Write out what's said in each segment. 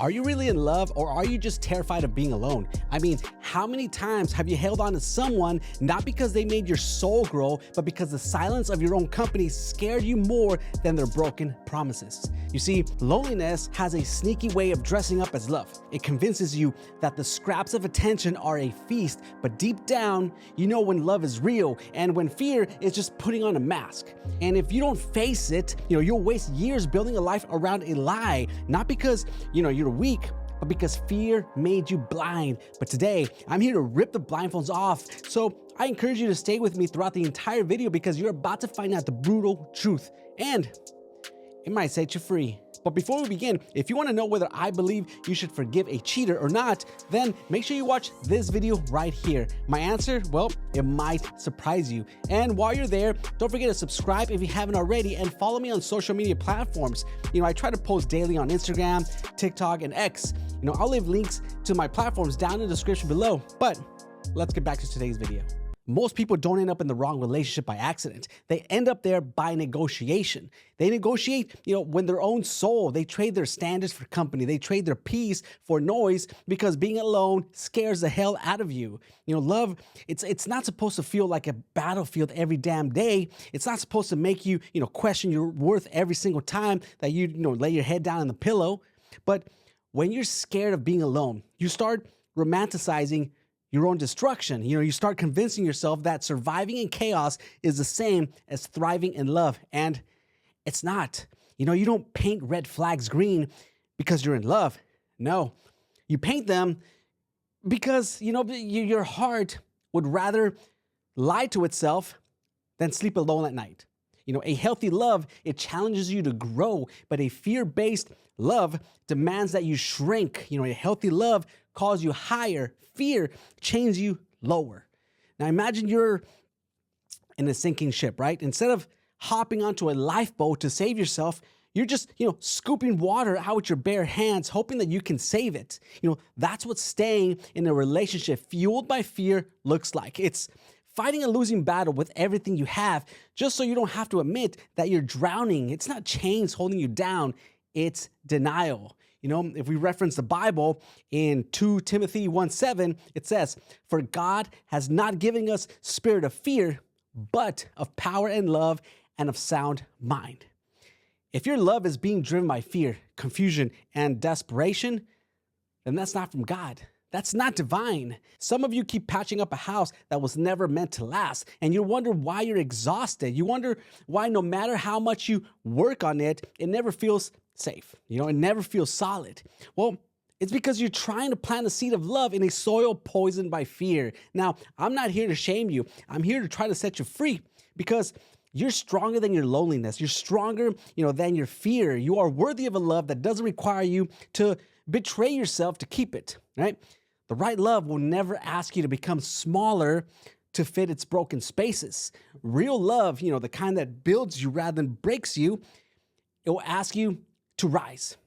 Are you really in love, or are you just terrified of being alone? I mean, how many times have you held on to someone not because they made your soul grow, but because the silence of your own company scared you more than their broken promises? You see, loneliness has a sneaky way of dressing up as love. It convinces you that the scraps of attention are a feast, but deep down, you know when love is real and when fear is just putting on a mask. And if you don't face it, you'll waste years building a life around a lie, not because, you're weak, but because fear made you blind. But today, I'm here to rip the blindfolds off. So I encourage you to stay with me throughout the entire video because you're about to find out the brutal truth, and it might set you free. But before we begin, if you want to know whether I believe you should forgive a cheater or not, then make sure you watch this video right here. My answer, well, it might surprise you. And while you're there, don't forget to subscribe if you haven't already, and follow me on social media platforms. I try to post daily on Instagram, TikTok, and X. I'll leave links to my platforms down in the description below. But let's get back to today's video. Most people don't end up in the wrong relationship by accident. They end up there by negotiation. They negotiate, when their own soul, they trade their standards for company. They trade their peace for noise because being alone scares the hell out of you. Love, it's not supposed to feel like a battlefield every damn day. It's not supposed to make you, question your worth every single time that you lay your head down on the pillow. But when you're scared of being alone, you start romanticizing your own destruction. You start convincing yourself that surviving in chaos is the same as thriving in love. And it's not. You don't paint red flags green because you're in love. No, you paint them because, your heart would rather lie to itself than sleep alone at night. A healthy love, it challenges you to grow, but a fear-based love demands that you shrink. A healthy love calls you higher. Fear chains you lower. Now imagine you're in a sinking ship, right? Instead of hopping onto a lifeboat to save yourself, you're just, scooping water out with your bare hands, hoping that you can save it. That's what staying in a relationship fueled by fear looks like. It's fighting a losing battle with everything you have, just so you don't have to admit that you're drowning. It's not chains holding you down, it's denial. If we reference the Bible in 2 Timothy 1:7, it says, "For God has not given us spirit of fear, but of power and love and of sound mind." If your love is being driven by fear, confusion, and desperation, then that's not from God. That's not divine. Some of you keep patching up a house that was never meant to last, and you wonder why you're exhausted. You wonder why no matter how much you work on it, it never feels safe. It never feels solid. Well, it's because you're trying to plant a seed of love in a soil poisoned by fear. Now, I'm not here to shame you. I'm here to try to set you free because you're stronger than your loneliness. You're stronger, than your fear. You are worthy of a love that doesn't require you to betray yourself to keep it, right? The right love will never ask you to become smaller to fit its broken spaces. Real love, the kind that builds you rather than breaks you, it will ask you to rise,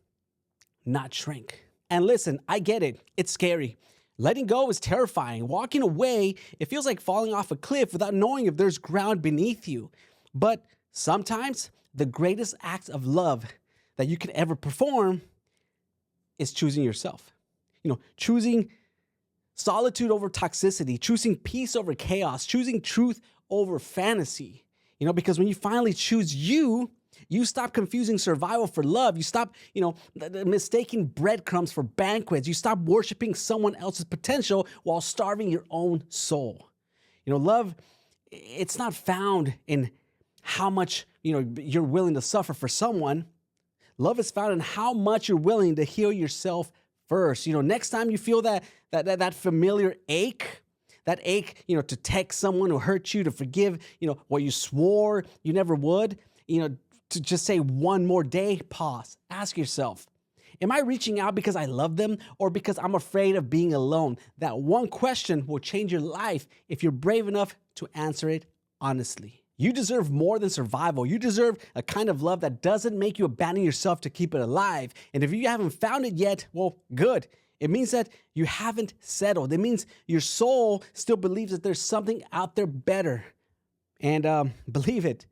not shrink. And listen, I get it. It's scary. Letting go is terrifying. Walking away, it feels like falling off a cliff without knowing if there's ground beneath you. But sometimes the greatest acts of love that you can ever perform is choosing yourself. Choosing solitude over toxicity, choosing peace over chaos, choosing truth over fantasy. Because when you finally choose you stop confusing survival for love. You stop, mistaking breadcrumbs for banquets. You stop worshiping someone else's potential while starving your own soul. Love, it's not found in how much, you're willing to suffer for someone. Love is found in how much you're willing to heal yourself first. Next time you feel that familiar ache, to text someone who hurt you, to forgive, what you swore you never would, to just say one more day, pause, ask yourself, am I reaching out because I love them or because I'm afraid of being alone? That one question will change your life if you're brave enough to answer it honestly. You deserve more than survival. You deserve a kind of love that doesn't make you abandon yourself to keep it alive. And if you haven't found it yet, well, good. It means that you haven't settled. It means your soul still believes that there's something out there better. And believe it,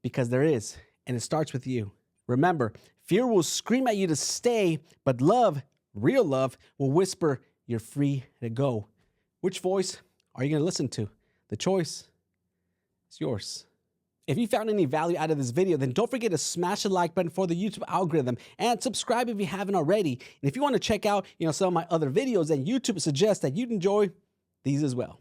because there is. And it starts with you. Remember, Fear will scream at you to stay, but love, real love, will whisper, you're free to go. Which voice are you going to listen to? The choice is yours. If you found any value out of this video, then don't forget to smash the like button for the YouTube algorithm and subscribe if you haven't already. And if you want to check out, some of my other videos, then YouTube suggests that you'd enjoy these as well.